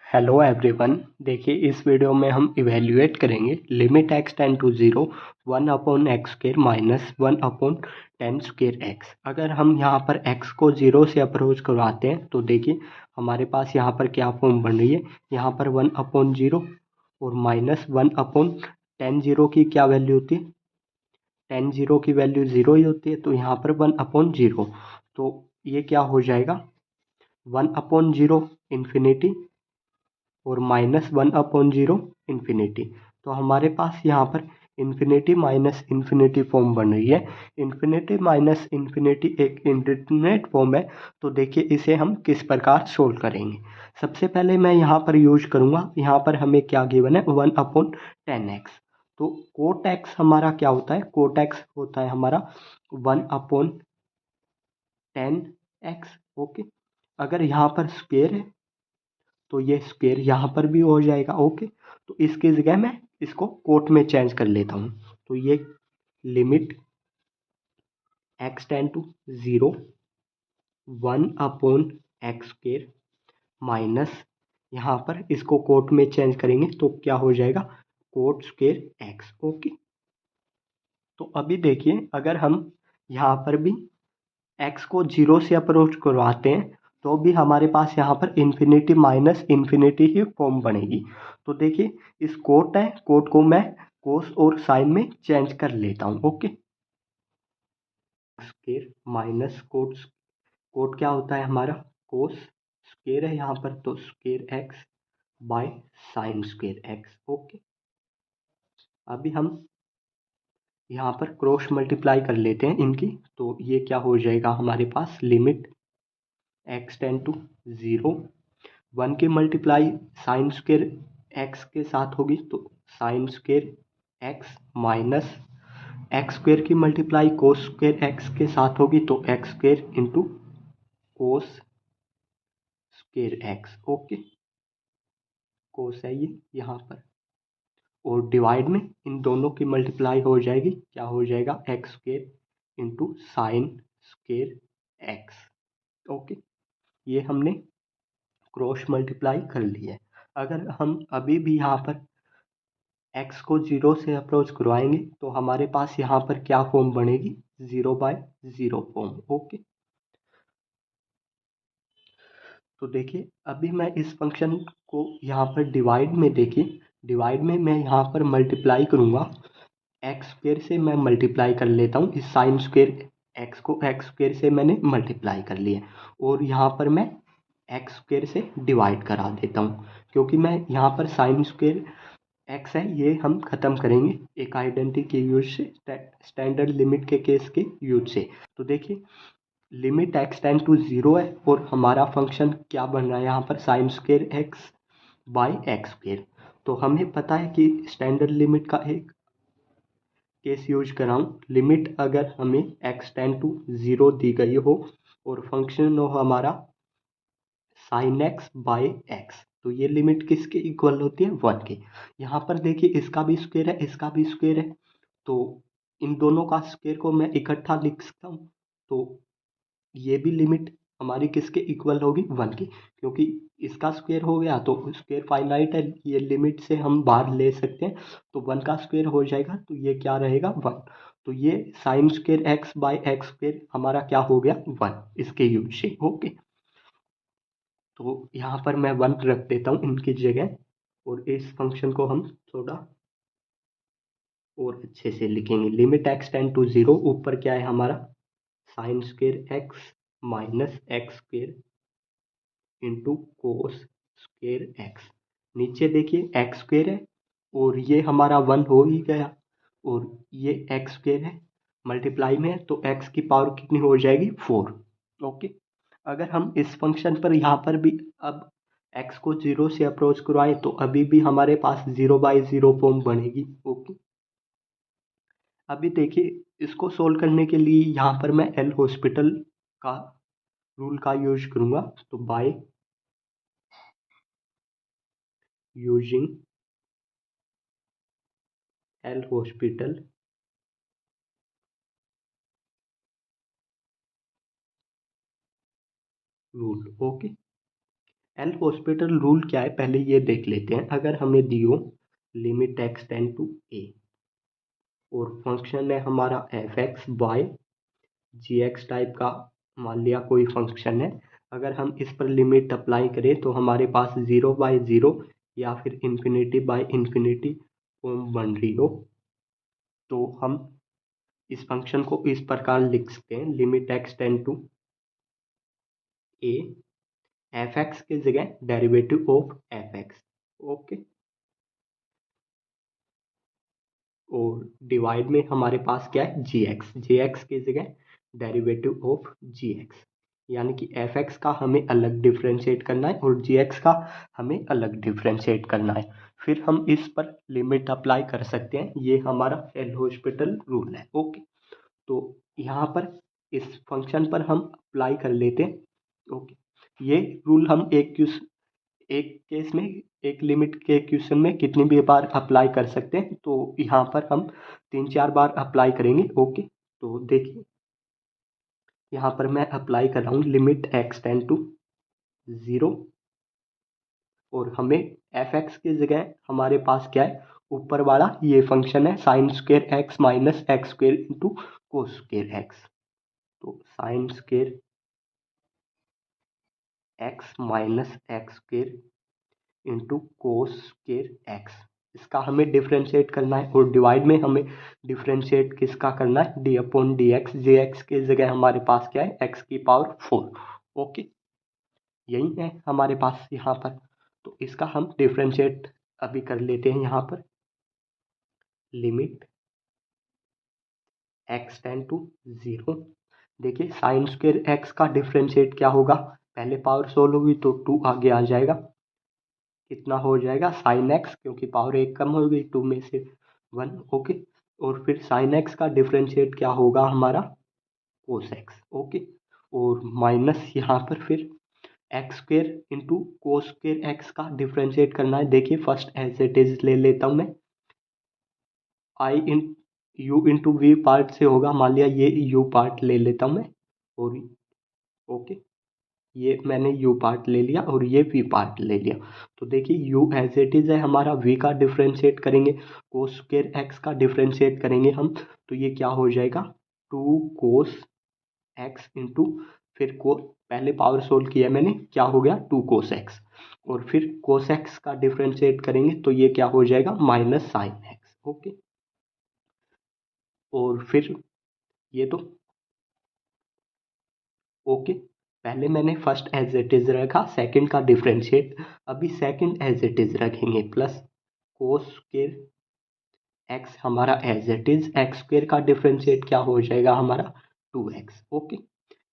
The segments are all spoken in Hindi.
Hello everyone. देखिए इस वीडियो में हम इवेल्युएट करेंगे limit x ten to zero 1/x² minus 1/10² अगर हम यहाँ पर x को ज़ीरो से अप्रोच करवाते हैं तो देखिए हमारे पास यहाँ पर क्या फॉर्म बन रही है। यहाँ पर 1/0 और माइनस 1/10 की क्या वैल्यू होती है, 10 की वैल्यू ज़ीरो ही होती है, तो यहाँ पर 1/0 तो ये क्या हो जाएगा 1/0 इन्फिनिटी और माइनस 1/0 इन्फिनिटी। तो हमारे पास यहाँ पर इन्फिनिटी माइनस इन्फिनिटी फॉर्म बन रही है। इन्फिनिटी माइनस इन्फिनिटी एक इंडेटरमिनेट फॉर्म है। तो देखिए इसे हम किस प्रकार सोल्व करेंगे। सबसे पहले मैं यहाँ पर यूज करूँगा, यहाँ पर हमें क्या गिवन है 1/10x। तो कोट एक्स हमारा क्या होता है, कोट एक्स होता है हमारा 1/10x। ओके, अगर यहाँ पर स्क्वेयर है तो ये स्क्वेयर यहाँ पर भी हो जाएगा। ओके, तो इसकी जगह मैं इसको कोट में चेंज कर लेता हूँ। तो ये limit x ten to zero 1/x² minus यहाँ पर इसको कोट में चेंज करेंगे तो क्या हो जाएगा कोट स्क्वेयर एक्स। ओके, तो अभी देखिए अगर हम यहाँ पर भी एक्स को जीरो से अप्रोच करवाते हैं तो भी हमारे पास यहाँ पर इन्फिनिटी माइनस इन्फिनिटी ही फॉर्म बनेगी। तो देखिए इस कोट है, कोट को मैं कोस और साइन में चेंज कर लेता हूँ। Okay, square minus quote, quote क्या होता है हमारा कोस, स्केयर है यहाँ पर तो square x by sine square x. Okay, अभी हम यहाँ पर क्रॉस मल्टीप्लाई कर लेते हैं इनकी, तो ये क्या हो जाएगा हमारे पास limit x ten to zero 1 की मल्टीप्लाई साइन स्क्वेयर एक्स के साथ होगी तो sine square x minus x square की मल्टीप्लाई कोस स्क्वेयर एक्स के साथ होगी तो x square into cos square x. Okay, cos है ये यहाँ पर, और डिवाइड में इन दोनों की मल्टीप्लाई हो जाएगी, क्या हो जाएगा x square into sign square x. Okay, ये हमने क्रॉस मल्टीप्लाई कर ली है। अगर हम अभी भी यहाँ पर एक्स को जीरो से अप्रोच करवाएंगे तो हमारे पास यहाँ पर क्या फॉर्म बनेगी 0/0 फॉर्म। ओके, तो देखिए अभी मैं इस फंक्शन को यहाँ पर डिवाइड में, देखिए डिवाइड में मैं यहाँ पर मल्टीप्लाई करूँगा, एक्स स्क्वेयर से मैं मल्टीप्लाई कर लेता हूँ, इस साइन स्क्वेयर एक्स को एक्स स्क्वेयर से मैंने मल्टीप्लाई कर लिया और यहाँ पर मैं एक्स स्क्वेयर से डिवाइड करा देता हूँ, क्योंकि मैं यहाँ पर साइन स्क्वेयर एक्स है ये हम ख़त्म करेंगे एक आइडेंटिटी के यूज से, स्टैंडर्ड लिमिट के केस के यूज से। तो देखिए limit x ten to zero है और हमारा फंक्शन क्या बन रहा है यहाँ पर sign square x by x square. तो हमें पता है कि स्टैंडर्ड लिमिट का एक केस यूज कराऊँ, लिमिट अगर हमें एक्स टेन टू ज़ीरो दी गई हो और फंक्शन हो हमारा साइन एक्स बाई एक्स, तो ये लिमिट किसके इक्वल होती है 1 के। यहाँ पर देखिए इसका भी स्क्वेयर है इसका भी स्क्वेयर है, तो इन दोनों का स्क्वेयर को मैं इकट्ठा लिख सकता हूँ। तो ये भी लिमिट हमारी किसके इक्वल होगी 1 की, क्योंकि इसका स्क्वेयर हो गया तो स्क्वेयर फाइनाइट है, ये लिमिट से हम बाहर ले सकते हैं, तो 1 का स्क्वेयर हो जाएगा तो ये क्या रहेगा 1। तो ये sign square x by x square हमारा क्या हो गया 1 इसके यूज से। ओके, तो यहाँ पर मैं 1 रख देता हूँ इनकी जगह, और इस फंक्शन को हम थोड़ा और अच्छे से लिखेंगे। Limit x ten to zero, ऊपर क्या है हमारा sine square x minus x square into cos square x. नीचे देखिए एक्स स्क्वेयर है और ये हमारा 1 हो ही गया, और ये एक्स स्क्वेयर है मल्टीप्लाई में है तो एक्स की पावर कितनी हो जाएगी 4। ओके, अगर हम इस फंक्शन पर यहाँ पर भी अब एक्स को जीरो से अप्रोच करवाएं तो अभी भी हमारे पास 0/0 फॉर्म बनेगी। ओके, अभी देखिए इसको सोल्व करने के लिए यहाँ पर मैं एल हॉस्पिटल का रूल का यूज करूँगा, तो by using L hospital rule. Okay, L hospital rule क्या है पहले ये देख लेते हैं। अगर हमें दियो लिमिट एक्स टेंड टू ए और फंक्शन है हमारा एफ एक्स बाय जी एक्स टाइप का, मान लिया कोई फंक्शन है, अगर हम इस पर लिमिट अप्लाई करें तो हमारे पास 0/0 या फिर इन्फिनिटी बाय इन्फिनिटी फॉर्म बन रही हो, तो हम इस फंक्शन को इस प्रकार लिख सकते हैं। Limit x tend to a, f x की जगह derivative of f x, okay. और डिवाइड में हमारे पास क्या है, जी एक्स की जगह डेरिवेटिव ऑफ जी एक्स, यानी कि एफ एक्स का हमें अलग डिफ्रेंशिएट करना है और जी एक्स का हमें अलग डिफ्रेंशिएट करना है। फिर हम इस पर लिमिट अप्लाई कर सकते हैं, ये हमारा एल हॉस्पिटल रूल है, ओके। तो यहाँ पर इस फंक्शन पर हम अप्लाई कर लेते हैं, ओके। ये रूल हम एक केस में, एक लिमिट के क्वेश्चन में कितनी भी बार अप्लाई कर सकते हैं, तो यहाँ पर हम 3-4 बार अप्लाई करेंगे, ओके। तो देखिए यहाँ पर मैं अप्लाई कर रहा हूँ लिमिट एक्स टेंड टू 0 और हमें एफ एक्स की जगह हमारे पास क्या है, ऊपर वाला ये फंक्शन है sine square x minus x square into cos square x. तो sine square x minus x square into cos square x, इसका हमें डिफ्रेंशिएट करना है और डिवाइड में हमें डिफ्रेंशिएट किसका करना है, डी अपॉन डी एक्स। जे एक्स की जगह हमारे पास क्या है, एक्स की पावर 4, ओके। यही है हमारे पास यहाँ पर। तो इसका हम डिफ्रेंशिएट अभी कर लेते हैं यहाँ पर। लिमिट एक्स टेंड टू 0, देखिए साइन स्क्वेयर एक्स का डिफ्रेंशिएट क्या होगा, पहले पावर सोल्व होगी तो 2 आगे आ जाएगा, कितना हो जाएगा साइन एक्स, क्योंकि पावर एक कम हो गई 2 में से 1, ओके। और फिर साइन एक्स का डिफरेंशिएट क्या होगा हमारा, कोस एक्स, ओके। और माइनस यहाँ पर फिर x square into cos square x का डिफरेंशिएट करना है। देखिए फर्स्ट एज इट इज ले लेता हूँ मैं, आई इन यू इंटू वी पार्ट से होगा, मान लिया ये यू पार्ट ले लेता हूँ मैं, और ओके ये मैंने u पार्ट ले लिया और ये v पार्ट ले लिया। तो देखिए u एज इट इज है हमारा, v का डिफरेंशिएट करेंगे, कोस स्क्वेयर x का डिफरेंशिएट करेंगे हम, तो ये क्या हो जाएगा 2 कोस x इंटू फिर को पहले पावर सोल्व किया मैंने, क्या हो गया 2 कोस x, और फिर कोस x का डिफरेंशिएट करेंगे तो ये क्या हो जाएगा माइनस साइन x, ओके। और फिर ये तो ओके, पहले मैंने फर्स्ट एज इट इज रखा, सेकंड का डिफरेंशिएट अभी सेकंड एज इट इज रखेंगे, प्लस कोस स्क्वेयर एक्स हमारा as it is, x square का डिफरेंशिएट क्या हो जाएगा हमारा 2x, ओके।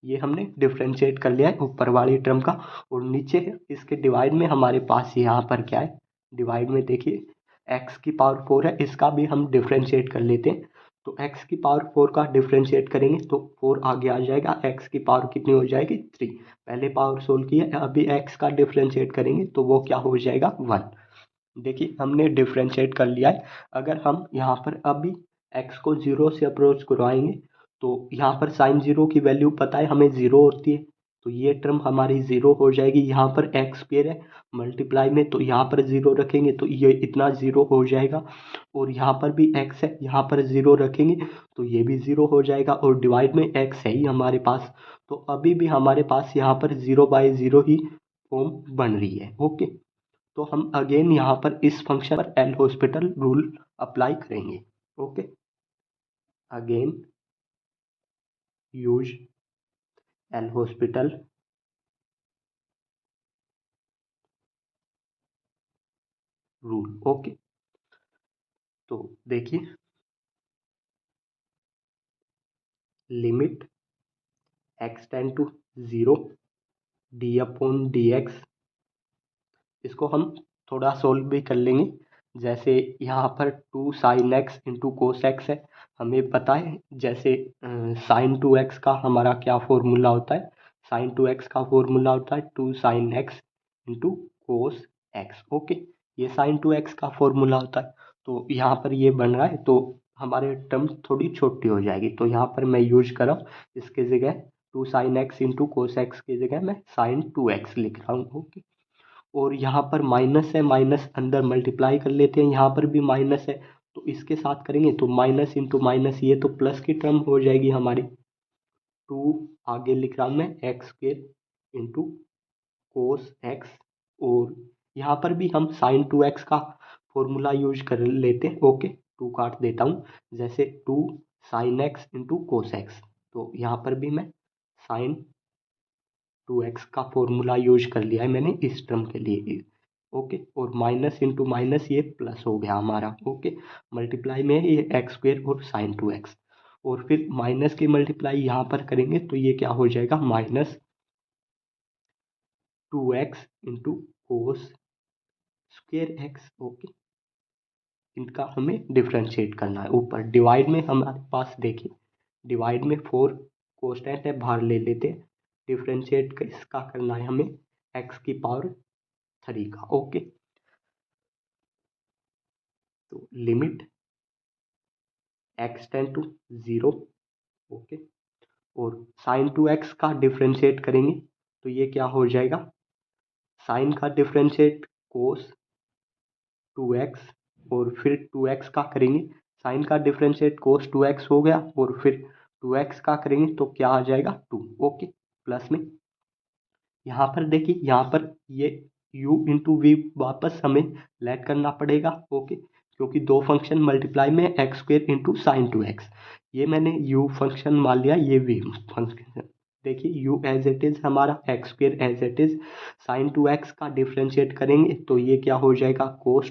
ये हमने डिफरेंशिएट कर लिया है ऊपर वाली टर्म का। और नीचे इसके डिवाइड में हमारे पास यहाँ पर क्या है, डिवाइड में देखिए x की पावर 4 है, इसका भी हम डिफरेंशिएट कर लेते हैं। तो x की पावर 4 का डिफरेंशिएट करेंगे तो 4 आगे आ जाएगा, x की पावर कितनी हो जाएगी 3, पहले पावर सोल्व किया, अभी x का डिफरेंशिएट करेंगे तो वो क्या हो जाएगा 1। देखिए हमने डिफरेंशिएट कर लिया है। अगर हम यहाँ पर अभी x को 0 से अप्रोच करवाएंगे तो यहाँ पर साइन 0 की वैल्यू पता है हमें 0 होती है, तो ये टर्म हमारी 0 हो जाएगी। यहाँ पर एक्स स्क्वेयर है मल्टीप्लाई में, तो यहाँ पर 0 रखेंगे तो ये इतना 0 हो जाएगा, और यहाँ पर भी x है, यहाँ पर 0 रखेंगे तो ये भी 0 हो जाएगा, और डिवाइड में x है ही हमारे पास, तो अभी भी हमारे पास यहाँ पर 0/0 ही फॉर्म बन रही है, ओके। तो हम अगेन यहाँ पर इस फंक्शन पर एल हॉस्पिटल रूल अप्लाई करेंगे, okay. Again use L'Hospital rule, okay. तो देखिए limit x tend to 0 d upon d x, इसको हम थोड़ा सोल्व भी कर लेंगे। जैसे यहाँ पर 2 sign x into cos x है, हमें पता है जैसे साइन 2x का हमारा क्या फॉर्मूला होता है, साइन 2x का फॉर्मूला होता है 2 sign x into cos x, okay. ये साइन 2x का फॉर्मूला होता है, तो यहाँ पर ये बन रहा है, तो हमारे टर्म थोड़ी छोटी हो जाएगी, तो यहाँ पर मैं यूज कर रहा हूँ इसके जगह 2 sign x into cos x की जगह मैं साइन 2x लिख रहा हूँ, ओके। और यहाँ पर माइनस है, माइनस अंदर मल्टीप्लाई कर लेते हैं, यहाँ पर भी माइनस है तो इसके साथ करेंगे तो माइनस इंटू माइनस, ये तो प्लस की टर्म हो जाएगी हमारी। टू आगे लिख रहा हूँ मैं x square into cos x, और यहाँ पर भी हम साइन टू एक्स का फॉर्मूला यूज कर लेते हैं। ओके, टू काट देता हूँ, जैसे two sine x into cos x, तो यहाँ पर भी मैं साइन टू एक्स का फॉर्मूला यूज कर लिया है मैंने इस टर्म के लिए। ओके, और माइनस इंटू माइनस ये प्लस हो गया हमारा। ओके, मल्टीप्लाई में ये एक्स स्क्वेयर और साइन टू एक्स, और फिर माइनस की मल्टीप्लाई यहाँ पर करेंगे तो ये क्या हो जाएगा, minus two x into cos square x. Okay, इनका हमें डिफ्रेंशिएट करना है। ऊपर डिवाइड में हमारे पास देखिए, डिवाइड में फोर कोस्टेंट है, बाहर ले लेते हैं। डिफ्रेंशिएट इसका करना है हमें एक्स की पावर थ्री का। ओके, तो limit x tend to zero. Okay, और साइन टू एक्स का डिफ्रेंशिएट करेंगे तो ये क्या हो जाएगा, साइन का डिफ्रेंशिएट कोस टू एक्स, और फिर टू एक्स का करेंगे, साइन का डिफरेंशिएट कोस टू एक्स हो गया, और फिर टू एक्स का करेंगे तो क्या आ जाएगा, टू। ओके, प्लस में यहाँ पर देखिए, यहाँ पर ये u इंटू वी वापस हमें लेट करना पड़ेगा। ओके, क्योंकि दो फंक्शन मल्टीप्लाई में x square into sine two x, ये मैंने u फंक्शन मान लिया, ये v फंक्शन। देखिए u एज इट इज़ हमारा, x square as it is, sine two x का डिफ्रेंशिएट करेंगे तो ये क्या हो जाएगा, कोस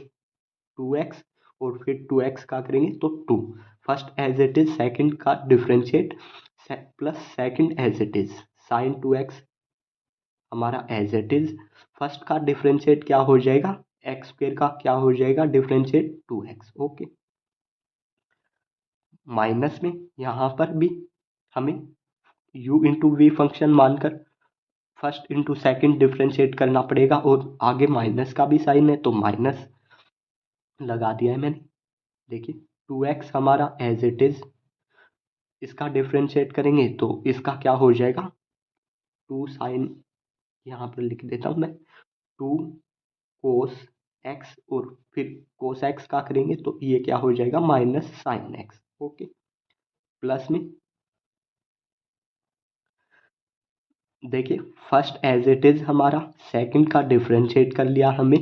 टू एक्स, और फिर टू एक्स का करेंगे तो two. First as it is, second का differentiate, plus second as it is, sine two x हमारा एज इट इज, फर्स्ट का डिफ्रेंशिएट क्या हो जाएगा, एक्स स्क्वेयर का क्या हो जाएगा differentiate two x. Okay, minus में यहाँ पर भी हमें u इंटू वी फंक्शन मानकर फर्स्ट इंटू सेकंड डिफ्रेंशिएट करना पड़ेगा, और आगे माइनस का भी साइन है तो माइनस लगा दिया है मैंने। देखिए, टू एक्स हमारा एज इट इज, इसका डिफ्रेंशिएट करेंगे तो इसका क्या हो जाएगा, टू साइन, यहाँ पर लिख देता हूँ मैं, टू कोस एक्स, और फिर कोस एक्स का करेंगे तो ये क्या हो जाएगा, minus sine x. Okay, plus में देखिए, फर्स्ट एज इट इज हमारा, सेकंड का डिफ्रेंशिएट कर लिया हमें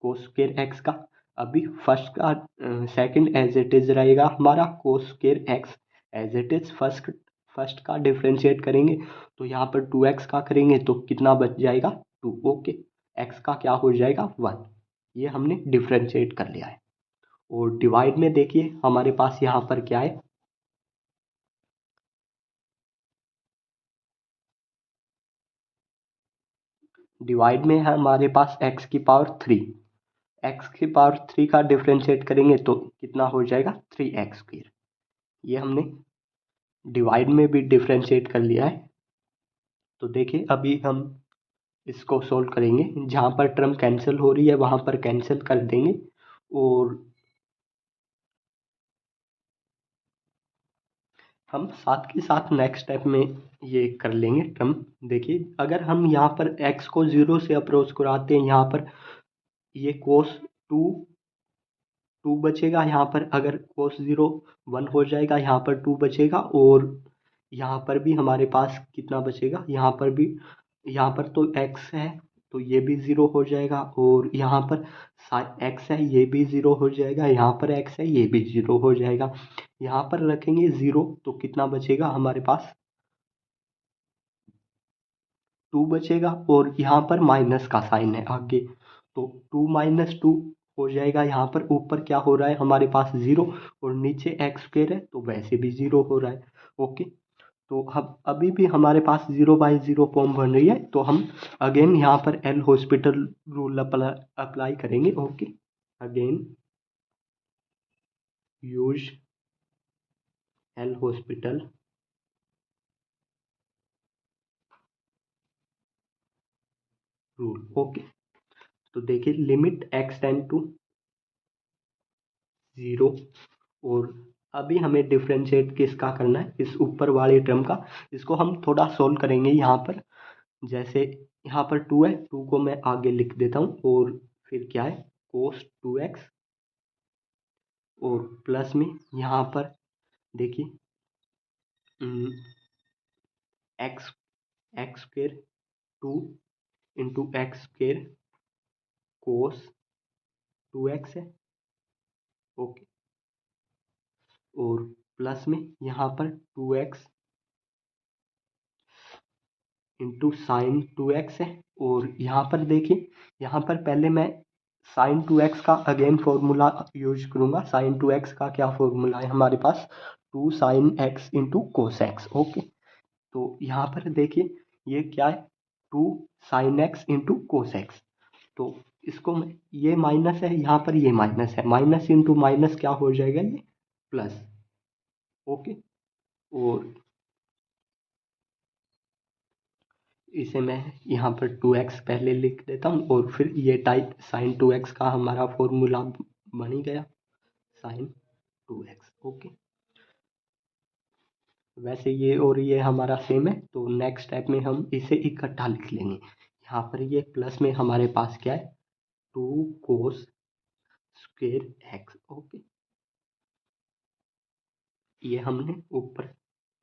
कोस स्क्वेयर एक्स का, अभी फर्स्ट का सेकंड एज इट इज रहेगा हमारा cos square x as it is, first का डिफ्रेंशिएट करेंगे तो यहाँ पर टू एक्स का करेंगे तो कितना बच जाएगा, टू। ओके, एक्स का क्या हो जाएगा, वन। ये हमने डिफ्रेंशिएट कर लिया है। और डिवाइड में देखिए हमारे पास यहाँ पर क्या है, डिवाइड में है हमारे पास एक्स की पावर थ्री, एक्स की पावर थ्री का डिफ्रेंशिएट करेंगे तो कितना हो जाएगा, थ्री एक्स स्क्वेयर। ये हमने डिवाइड में भी डिफ्रेंशिएट कर लिया है। तो देखिए, अभी हम इसको सोल्व करेंगे, जहाँ पर टर्म कैंसिल हो रही है वहाँ पर कैंसिल कर देंगे, और हम साथ के साथ नेक्स्ट स्टेप में ये कर लेंगे टर्म। देखिए, अगर हम यहाँ पर x को ज़ीरो से अप्रोच कराते हैं, यहाँ पर ये कोस टू टू बचेगा, यहाँ पर अगर कोस ज़ीरो वन हो जाएगा, यहाँ पर टू बचेगा, और यहाँ पर भी हमारे पास कितना बचेगा, यहाँ पर भी, यहाँ पर तो x है तो ये भी ज़ीरो हो जाएगा, और यहाँ पर x है ये भी ज़ीरो हो जाएगा, यहाँ पर x है ये भी ज़ीरो हो जाएगा। यहाँ पर रखेंगे ज़ीरो तो कितना बचेगा हमारे पास, टू बचेगा, और यहाँ पर माइनस का साइन है आगे, तो टू माइनस टू हो जाएगा। यहाँ पर ऊपर क्या हो रहा है हमारे पास, ज़ीरो, और नीचे एक्स स्क्वेयर है तो वैसे भी ज़ीरो हो रहा है। ओके, तो अब अभी भी हमारे पास ज़ीरो बाई ज़ीरो फॉर्म बन रही है, तो हम अगेन यहाँ पर एल हॉस्पिटल रूल अप्लाई करेंगे। Okay, again use L'Hospital rule. Okay, तो देखिए, limit x tend to zero, और अभी हमें डिफ्रेंशिएट किसका करना है, इस ऊपर वाले टर्म का। इसको हम थोड़ा सोल्व करेंगे यहाँ पर, जैसे यहाँ पर 2 है, 2 को मैं आगे लिख देता हूँ और फिर क्या है cos 2x और प्लस में यहाँ पर देखिए x x square 2 into x square cos 2x है। ओके, और प्लस में यहाँ पर 2x इंटू साइन 2x है। और यहाँ पर देखिए, यहाँ पर पहले मैं साइन 2x का अगेन फॉर्मूला यूज करूँगा। साइन 2x का क्या फॉर्मूला है हमारे पास, 2 sign x into cos x. Okay, तो यहाँ पर देखिए ये क्या है, 2 sign x into cos x. तो इसको मैं, ये माइनस है, यहाँ पर ये माइनस है, माइनस इंटू माइनस क्या हो जाएगा, ये प्लस। ओके, और इसे मैं यहाँ पर 2x पहले लिख देता हूँ और फिर ये टाइप साइन 2x का हमारा फॉर्मूला बन ही गया, साइन 2x। ओके, वैसे ये और ये हमारा सेम है, तो नेक्स्ट स्टेप में हम इसे इकट्ठा लिख लेंगे। यहाँ पर ये प्लस में हमारे पास क्या है, 2 कोस स्क्वेयर एक्स। ओके, ये हमने ऊपर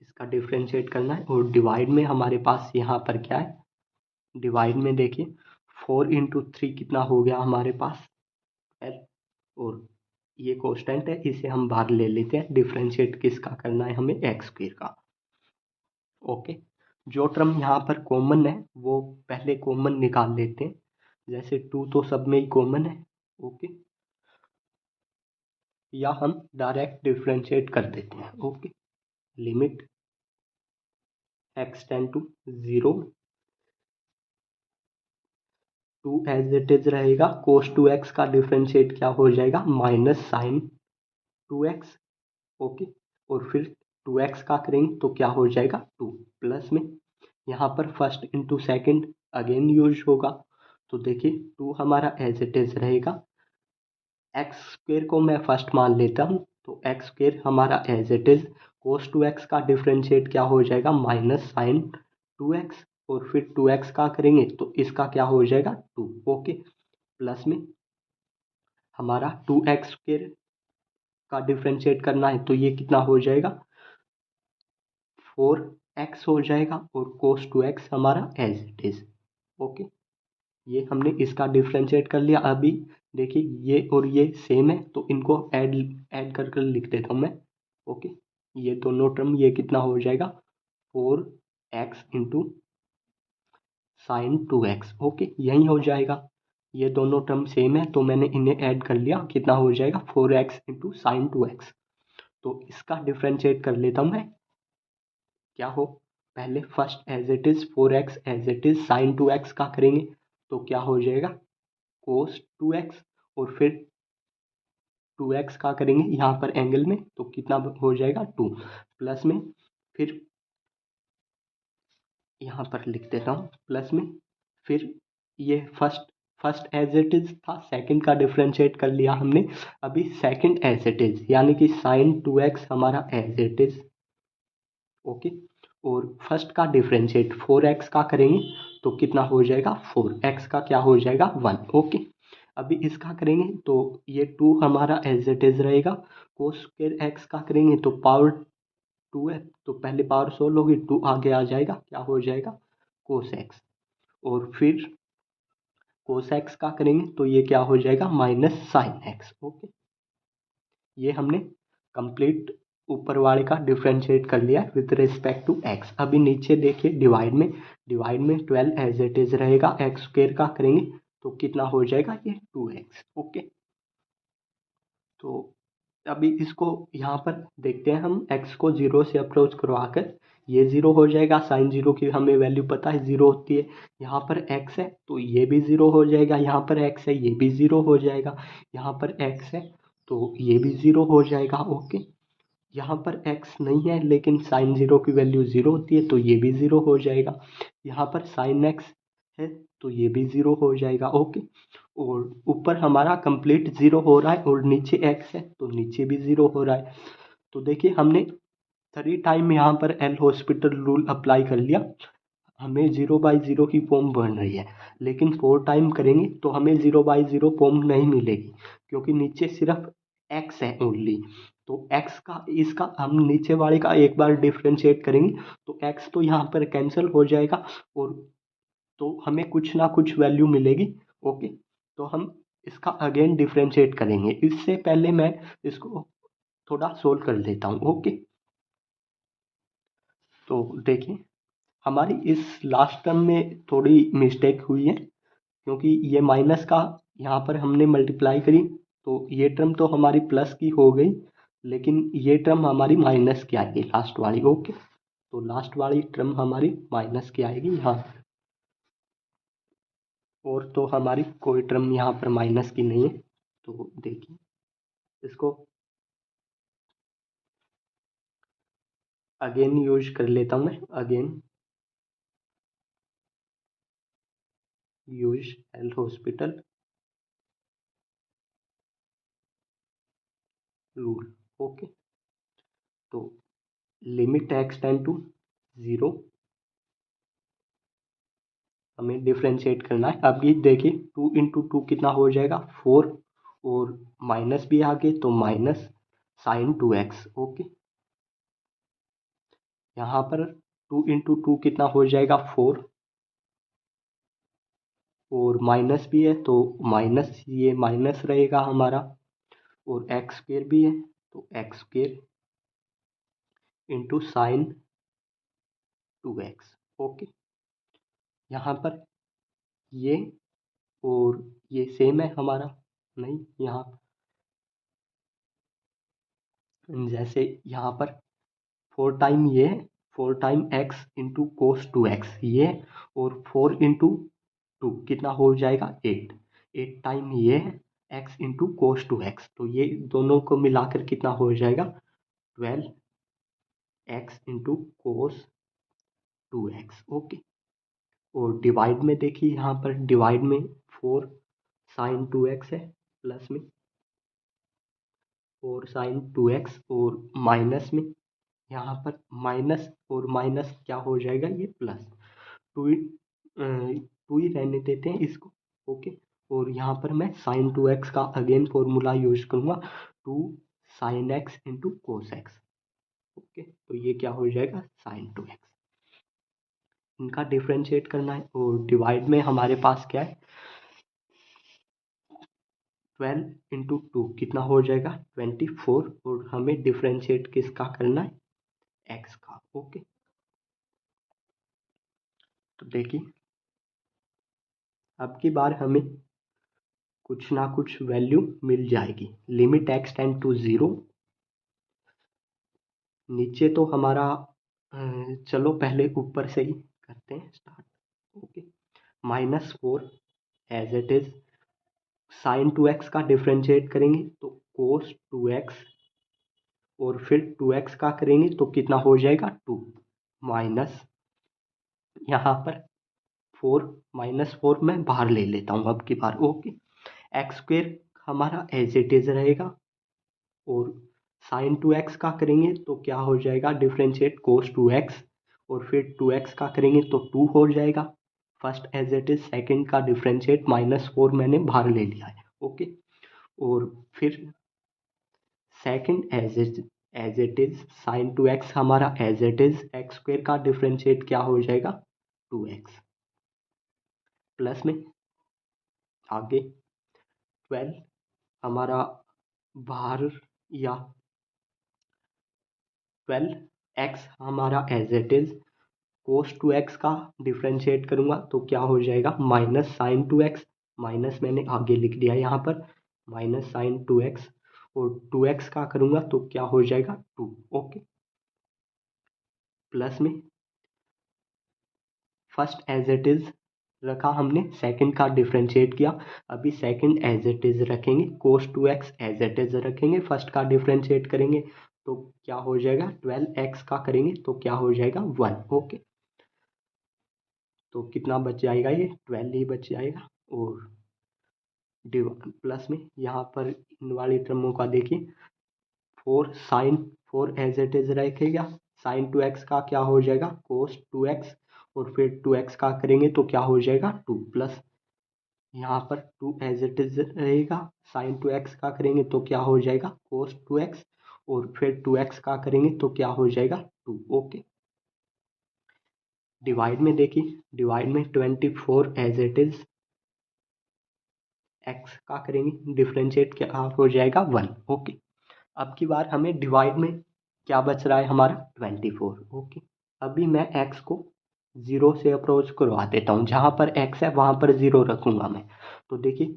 इसका डिफ्रेंशिएट करना है। और डिवाइड में हमारे पास यहाँ पर क्या है, डिवाइड में देखिए 4 इंटू 3 कितना हो गया हमारे पास, एल। और ये कांस्टेंट है, इसे हम बाहर ले लेते हैं। डिफ्रेंशिएट किसका करना है हमें, एक्स स्क्वेयर का। ओके, जो टर्म यहाँ पर कॉमन है वो पहले कॉमन निकाल लेते हैं। जैसे 2 तो सब में ही कॉमन है। ओके, या हम डायरेक्ट डिफ्रेंशिएट कर देते हैं। Okay, limit x tend to 0, 2 as it is रहेगा, कोस 2x का डिफ्रेंशिएट क्या हो जाएगा, माइनस साइन 2x। ओके, और फिर 2x का करेंगे तो क्या हो जाएगा 2, प्लस में यहाँ पर first into second again use होगा। तो देखिए 2 हमारा एज इट इज रहेगा, एक्स स्क्वेयर को मैं फर्स्ट मान लेता हूँ, तो एक्स स्क्वेयर हमारा as it is, cos 2x का डिफ्रेंशिएट क्या हो जाएगा, माइनस साइन 2x। और फिर 2x का करेंगे तो इसका क्या हो जाएगा 2। ओके, प्लस में हमारा 2x स्क्वेयर का डिफ्रेंशिएट करना है तो ये कितना हो जाएगा, 4x हो जाएगा। और cos 2x हमारा एज इट इज। ओके, ये हमने इसका डिफ्रेंशिएट कर लिया। अभी देखिए ये और ये सेम है, तो इनको ऐड ऐड कर कर लिख देता हूँ मैं। ओके, ये दोनों टर्म, ये कितना हो जाएगा 4x into sine 2x। Okay, यही हो जाएगा, ये दोनों टर्म सेम है तो मैंने इन्हें ऐड कर लिया, कितना हो जाएगा 4x इंटू साइन 2x। तो इसका डिफ्रेंशिएट कर लेता हूँ मैं, क्या हो, पहले first as it is 4x as it is sine 2x का करेंगे तो क्या हो जाएगा कोस 2x। और फिर 2x का करेंगे यहाँ पर एंगल में तो कितना हो जाएगा 2, प्लस में फिर यहाँ पर लिख देता हूँ प्लस में, फिर ये first first as it is था, सेकंड का डिफ्रेंशिएट कर लिया हमने। अभी सेकंड एज इट इज, यानी कि साइन 2x हमारा एज इट इज। ओके, और फर्स्ट का डिफरेंशिएट 4x का करेंगे तो कितना हो जाएगा 4x का क्या हो जाएगा 1। ओके, अभी इसका करेंगे तो ये 2 हमारा एज इट इज रहेगा। कोस स्क्वायर x का करेंगे तो पावर 2 है, तो पहले पावर सोल्व होगी, 2 आगे आ जाएगा, क्या हो जाएगा कोस x। और फिर कोस x का करेंगे तो ये क्या हो जाएगा माइनस साइन x। ओके, ये हमने कंप्लीट ऊपर वाले का डिफरेंशिएट कर लिया विद रिस्पेक्ट टू एक्स। अभी नीचे देखिए डिवाइड में 12 एज इट इज रहेगा, एक्स स्क्वेयर का करेंगे तो कितना हो जाएगा ये 2x। ओके, तो अभी इसको यहाँ पर देखते हैं हम, x को 0 से अप्रोच करवा कर ये 0 हो जाएगा, साइन 0 की हमें वैल्यू पता है 0 होती है। यहाँ पर x है तो ये भी 0 हो जाएगा, यहाँ पर x है ये भी 0 हो जाएगा, यहाँ पर x है तो ये भी 0 हो जाएगा। ओके, यहाँ पर x नहीं है लेकिन साइन 0 की वैल्यू 0 होती है तो ये भी 0 हो जाएगा। यहाँ पर साइन x है तो ये भी 0 हो जाएगा। ओके, और ऊपर हमारा कंप्लीट 0 हो रहा है और नीचे x है तो नीचे भी 0 हो रहा है। तो देखिए हमने 3 टाइम यहाँ पर एल हॉस्पिटल रूल अप्लाई कर लिया। हमें 0/0 की फॉर्म बन रही है, लेकिन 4 टाइम करेंगे तो हमें 0/0 फॉर्म नहीं मिलेगी, क्योंकि नीचे सिर्फ x है ओनली। तो x का इसका हम नीचे वाले का एक बार डिफ्रेंशिएट करेंगे तो x तो यहाँ पर कैंसिल हो जाएगा, और तो हमें कुछ ना कुछ वैल्यू मिलेगी। ओके, तो हम इसका अगेन डिफ्रेंशिएट करेंगे। इससे पहले मैं इसको थोड़ा सोल्व कर लेता हूँ। ओके, तो देखिए हमारी इस लास्ट टर्म में थोड़ी मिस्टेक हुई है, क्योंकि ये माइनस का यहाँ पर हमने मल्टीप्लाई करी, तो ये टर्म तो हमारी प्लस की हो गई, लेकिन ये टर्म हमारी माइनस की आएगी लास्ट वाली। ओके, तो लास्ट वाली टर्म हमारी माइनस की आएगी यहाँ, और तो हमारी कोई टर्म यहाँ पर माइनस की नहीं है। तो देखिए इसको अगेन यूज कर लेता हूँ मैं, again use L'Hospital rule. Okay, तो लिमिट एक्स टेंड टू 0, हमें डिफ्रेंशिएट करना है। अब ये देखिए 2 × 2 कितना हो जाएगा 4, और माइनस भी आगे तो माइनस साइन 2x। ओके, यहाँ पर 2 × 2 कितना हो जाएगा 4, और माइनस भी है तो माइनस, ये माइनस रहेगा हमारा, और एक्स स्क्वेयर भी है तो x square into sign 2x। Okay, यहाँ पर ये और ये सेम है हमारा, नहीं यहाँ जैसे यहाँ पर 4 टाइम ये है, 4 टाइम एक्स इंटू कोस 2x ये है, और 4 × 2 कितना हो जाएगा 8, 8 टाइम ये है एक्स इंटू कोस 2x, तो ये दोनों को मिलाकर कितना हो जाएगा 12x into cos 2x। Okay, और डिवाइड में देखिए यहाँ पर डिवाइड में 4 साइन 2x है, प्लस में 4 साइन 2x, और माइनस में यहाँ पर माइनस और माइनस क्या हो जाएगा ये प्लस, टू ही टू ही रहने देते हैं इसको। ओके, और यहाँ पर मैं साइन 2x का अगेन फॉर्मूला यूज करूँगा, 2 sine x into cos x. Okay, तो ये क्या हो जाएगा साइन 2x, इनका डिफ्रेंशिएट करना है। और डिवाइड में हमारे पास क्या है 12 × 2 कितना हो जाएगा 24, और हमें डिफ्रेंशिएट किसका करना है x का। ओके, तो देखिए अब की बार हमें कुछ ना कुछ वैल्यू मिल जाएगी। लिमिट एक्स टेंड टू 0, नीचे तो हमारा चलो पहले ऊपर से ही करते हैं start. Okay, -4 as it is, sine 2x का डिफ्रेंशिएट करेंगे तो कोस 2x, और फिर 2x का करेंगे तो कितना हो जाएगा 2, माइनस यहाँ पर 4, -4 मैं बाहर ले लेता हूँ अब की बार। ओके, एक्स स्क्वेयर हमारा एज इट इज रहेगा, और साइन 2x का करेंगे तो क्या हो जाएगा डिफ्रेंशिएट कोस 2x, और फिर 2x का करेंगे तो 2 हो जाएगा, first as it is, second का डिफ्रेंशिएट -4 मैंने बाहर ले लिया है। ओके, और फिर second as it is sine 2x हमारा as it is, x square का डिफ्रेंशिएट क्या हो जाएगा 2x, प्लस में आगे 12 हमारा बाहर, या 12x हमारा as it is, cos 2x का डिफ्रेंशिएट करूंगा तो क्या हो जाएगा माइनस साइन 2x, माइनस मैंने आगे लिख दिया यहाँ पर, माइनस साइन 2x, और 2x का करूंगा तो क्या हो जाएगा 2। ओके, प्लस में फर्स्ट एज इट इज रखा हमने, सेकंड का डिफ्रेंशिएट किया, अभी सेकंड एज इट इज रखेंगे, कोस 2x एज इट इज रखेंगे, फर्स्ट का डिफ्रेंशिएट करेंगे तो क्या हो जाएगा 12x का करेंगे तो क्या हो जाएगा 1। ओके, तो कितना बच जाएगा ये 12 ही बच जाएगा, और प्लस में यहाँ पर इन वाली टर्मों का देखिए 4 साइन 4 एज इट इज रखेगा, साइन 2x का क्या हो जाएगा कोस 2x, और फिर 2x का करेंगे तो क्या हो जाएगा 2 प्लस यहाँ पर 2 एज इट इज रहेगा, साइन 2x का करेंगे तो क्या हो जाएगा cos 2x और फिर 2x का करेंगे तो क्या हो जाएगा 2। ओके, डिवाइड में देखिए, डिवाइड में 24 एज इट इज x का करेंगे, डिफ्रेंशिएट क्या हो जाएगा 1। ओके, अब की बार हमें डिवाइड में क्या बच रहा है हमारा 24। ओके, अभी मैं x को 0 से अप्रोच करवा देता हूँ, जहाँ पर x है वहाँ पर 0 रखूँगा मैं। तो देखिए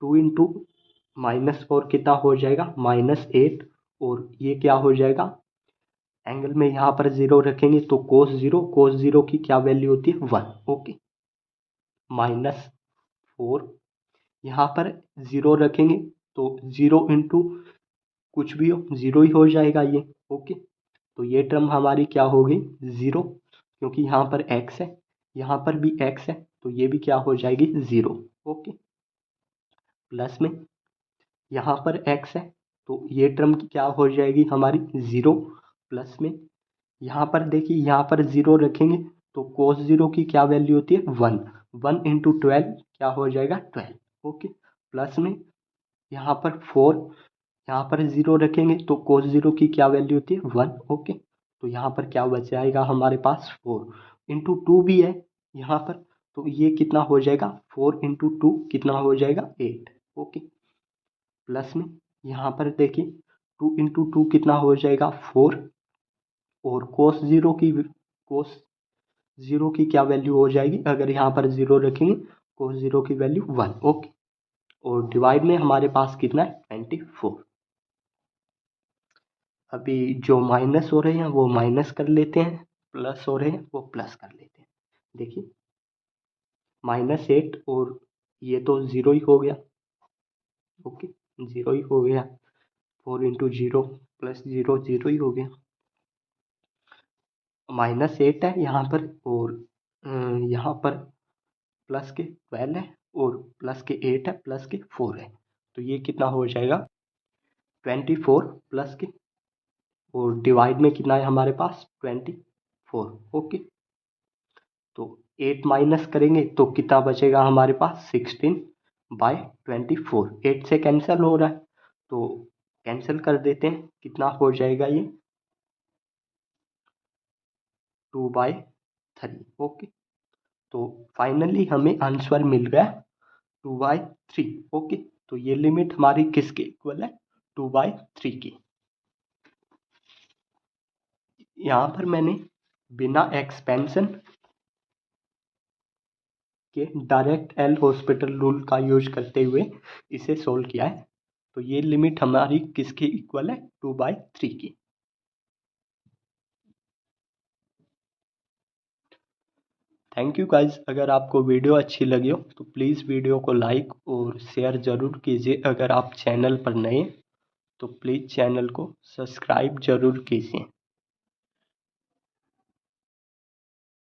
2 इंटू -4 कितना हो जाएगा -8, और ये क्या हो जाएगा एंगल में यहाँ पर 0 रखेंगे तो cos 0 की क्या वैल्यू होती है 1। ओके, -4 यहाँ पर 0 रखेंगे तो 0 इंटू कुछ भी हो 0 ही हो जाएगा ये। ओके, तो ये टर्म हमारी क्या हो गई 0, क्योंकि यहाँ पर x है, यहाँ पर भी x है, तो ये भी क्या हो जाएगी 0। ओके, प्लस में यहाँ पर x है तो ये टर्म की क्या हो जाएगी हमारी 0, प्लस में यहाँ पर देखिए यहाँ पर 0 रखेंगे तो cos 0 की क्या वैल्यू होती है 1, 1 इंटू 12 क्या हो जाएगा 12। ओके, प्लस में यहाँ पर 4, यहाँ पर 0 रखेंगे तो cos 0 की क्या वैल्यू होती है 1। ओके, तो यहाँ पर क्या बच जाएगा हमारे पास 4 इंटू 2 भी है यहाँ पर, तो ये कितना हो जाएगा 4 इंटू 2 कितना हो जाएगा 8। ओके, प्लस में यहाँ पर देखिए 2 इंटू 2 कितना हो जाएगा 4, और cos 0 की क्या वैल्यू हो जाएगी अगर यहाँ पर 0 रखेंगे cos 0 की वैल्यू 1। ओके, और डिवाइड में हमारे पास कितना है 24। अभी जो माइनस हो रहे हैं वो माइनस कर लेते हैं, प्लस हो रहे हैं वो प्लस कर लेते हैं। देखिए -8 और ये तो 0 ही हो गया। ओके, 0 ही हो गया, 4 इंटू 0 प्लस 0 0 ही हो गया। -8 है यहाँ पर, और यहाँ पर प्लस के 12 है, और प्लस के 8 है, प्लस के 4 है, तो ये कितना हो जाएगा 24 प्लस के, और डिवाइड में कितना है हमारे पास 24। ओके, तो 8 माइनस करेंगे तो कितना बचेगा हमारे पास 16/24, 8 से कैंसिल हो रहा है तो कैंसिल कर देते हैं, कितना हो जाएगा ये 2/3। ओके, तो फाइनली हमें आंसर मिल गया 2/3। ओके, तो ये लिमिट हमारी किसके इक्वल है 2/3 की। यहाँ पर मैंने बिना एक्सपेंशन के डायरेक्ट एल हॉस्पिटल रूल का यूज करते हुए इसे सोल्व किया है, तो ये लिमिट हमारी किसके इक्वल है 2/3 की। थैंक यू गाइज, अगर आपको वीडियो अच्छी लगी हो तो प्लीज़ वीडियो को लाइक और शेयर ज़रूर कीजिए। अगर आप चैनल पर नए तो प्लीज़ चैनल को सब्सक्राइब ज़रूर कीजिए।